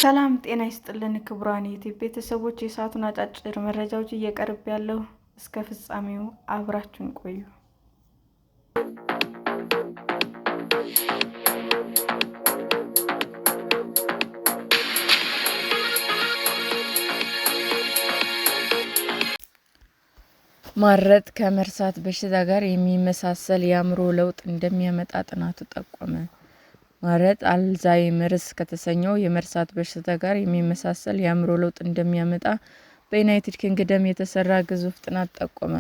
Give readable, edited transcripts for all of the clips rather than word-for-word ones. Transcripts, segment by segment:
ሰላም ጤና ይስጥልን ክቡራን የዩቲዩብ ቤተሰቦች፣ የሰዓቱን አጫጭር መረጃዎች እየቀርብ ያለው እስከ ፍጻሜው አብራችሁን ቆዩ። ማረጥ ከመርሳት በሽታ ጋር የሚመሳሰል የአእምሮ ለውጥ እንደሚያመጣ ጥናቱ ጠቆመ። ማረጥ አልዛይመርስ ከተሰኘው የመርሳት በሽታ ጋር የሚመሳሰል የአእምሮ ለውጥ እንደሚያመጣ በዩናይትድ ኪንግደም የተሰራ ግዙፍ ጥናት ጠቆመ።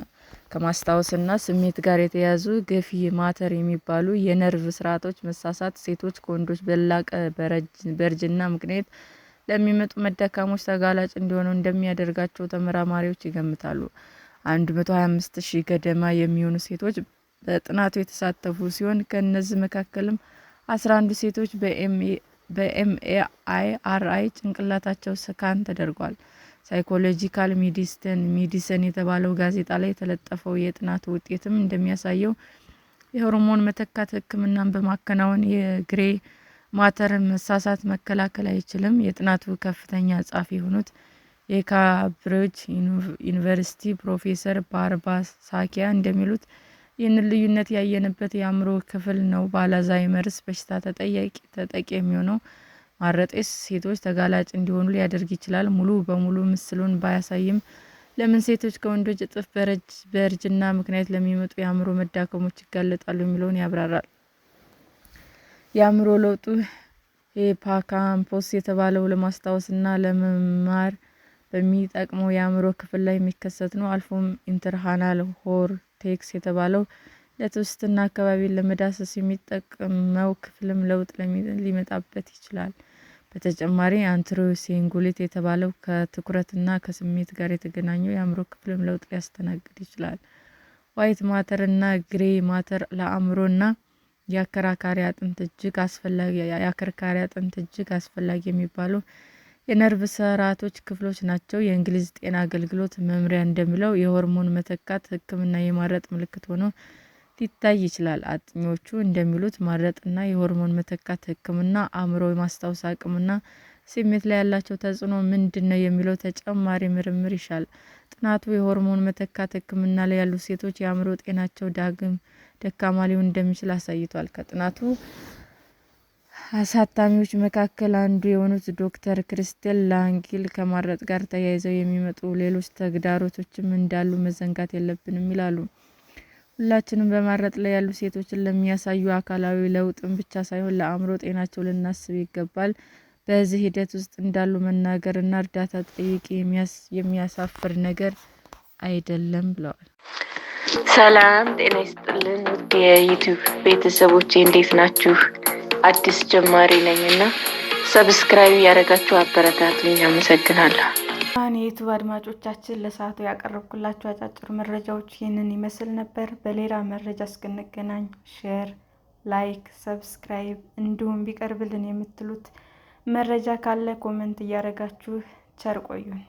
ከማስታወስና ስሜት ጋር የተያያዙ ገፊ ማተር የሚባሉ የነርቭ ስርዓቶች መሳሳት ሴቶች ከወንዶች በላቀ በእርጅና ምክንያት ለሚመጡ መዳከሞች ተጋላጭ እንዲሆኑ እንደሚያደርጋቸው ተመራማሪዎች ይገምታሉ። 125,000 ገደማ የሚሆኑ ሴቶች በጥናቱ የተሳተፉ ሲሆን ከእነዚህ መካከልም 11 ሴቶች በኤምአርአይ ጭንቅላታቸው ስካን ተደርጓል። ሳይኮሎጂካል ሜዲሲን የተባለው ጋዜጣ ላይ የተለጠፈው የጥናቱ ውጤትም እንደሚያሳየው የሆርሞን መተካት ሕክምናን በማከናወን የግሬ ማተር መሳሳት መከላከል አይችልም። የጥናቱ ከፍተኛ ጸሐፊ የሆኑት የካምብሪጅ ዩኒቨርሲቲ ፕሮፌሰር ባርባራ ሳኪያ እንደሚሉት ይህንን ልዩነት ያየንበት የአእምሮ ክፍል ነው በአልዛይመርስ በሽታ ተጠቂ የሚሆነው። ማረጤስ ሴቶች ተጋላጭ እንዲሆኑ ሊያደርግ ይችላል። ሙሉ በሙሉ ምስሉን ባያሳይም ለምን ሴቶች ከወንዶች እጥፍ በእርጅና ምክንያት ለሚመጡ የአእምሮ መዳከሞች ይጋለጣሉ የሚለውን ያብራራል። የአእምሮ ለውጡ ሂፖካምፐስ የተባለው ለማስታወስና ለመማር በሚጠቅመው የአእምሮ ክፍል ላይ የሚከሰት ነው። አልፎም ኢንተርናል ኮርቴክስ የተባለው ለትውስትና አካባቢን ለመዳሰስ የሚጠቅመው ክፍልም ለውጥ ሊመጣበት ይችላል። በተጨማሪ አንቴሮሲንጉሌት የተባለው ከትኩረትና ከስሜት ጋር የተገናኘው የአእምሮ ክፍልም ለውጥ ሊያስተናግድ ይችላል። ዋይት ማተር እና ግሬ ማተር ለአእምሮና የአከርካሪ አጥንት እጅግ አስፈላጊ የሚባሉ የነርቭ ስርዓቶች ክፍሎች ናቸው። የእንግሊዝ ጤና አገልግሎት መምሪያ እንደሚለው የሆርሞን መተካት ሕክምና የማረጥ ምልክት ሆኖ ሊታይ ይችላል። አጥኚዎቹ እንደሚሉት ማረጥና የሆርሞን መተካት ሕክምና አእምሮ የማስታወስ አቅምና ስሜት ላይ ያላቸው ተጽዕኖ ምንድነው የሚለው ተጨማሪ ምርምር ይሻል። ጥናቱ የሆርሞን መተካት ሕክምና ላይ ያሉ ሴቶች የአእምሮ ጤናቸው ደካማ ሊሆን እንደሚችል አሳይቷል። ከጥናቱ አሳታሚዎች መካከል አንዱ የሆኑት ዶክተር ክሪስቴል ላንግሊ ከማረጥ ጋር ተያይዘው የሚመጡ ሌሎች ተግዳሮቶችም እንዳሉ መዘንጋት የለብንም ይላሉ። ሁላችንም በማረጥ ላይ ያሉ ሴቶችን ለሚያሳዩ አካላዊ ለውጥም ብቻ ሳይሆን ለአእምሮ ጤናቸው ልናስብ ይገባል። በዚህ ሂደት ውስጥ እንዳሉ መናገር እና እርዳታ ጠይቂ የሚያሳፍር ነገር አይደለም ብለዋል። ሰላም ጤና ይስጥልን ውድ የዩቲዩብ ቤተሰቦቼ እንዴት ናችሁ? አዲስ ጀማሪ ነኝና ሰብስክራይብ ያደረጋችሁ አበረታቱኝ። አመሰግናለሁ። የዩቲዩብ አድማጮቻችን ለሰዓቱ ያቀረብኩላችሁ አጫጭር መረጃዎች ይህንን ይመስል ነበር። በሌላ መረጃ እስክንገናኝ ሼር፣ ላይክ፣ ሰብስክራይብ እንዲሁም ቢቀርብልን የምትሉት መረጃ ካለ ኮሜንት እያደረጋችሁ ቸር ቆዩን።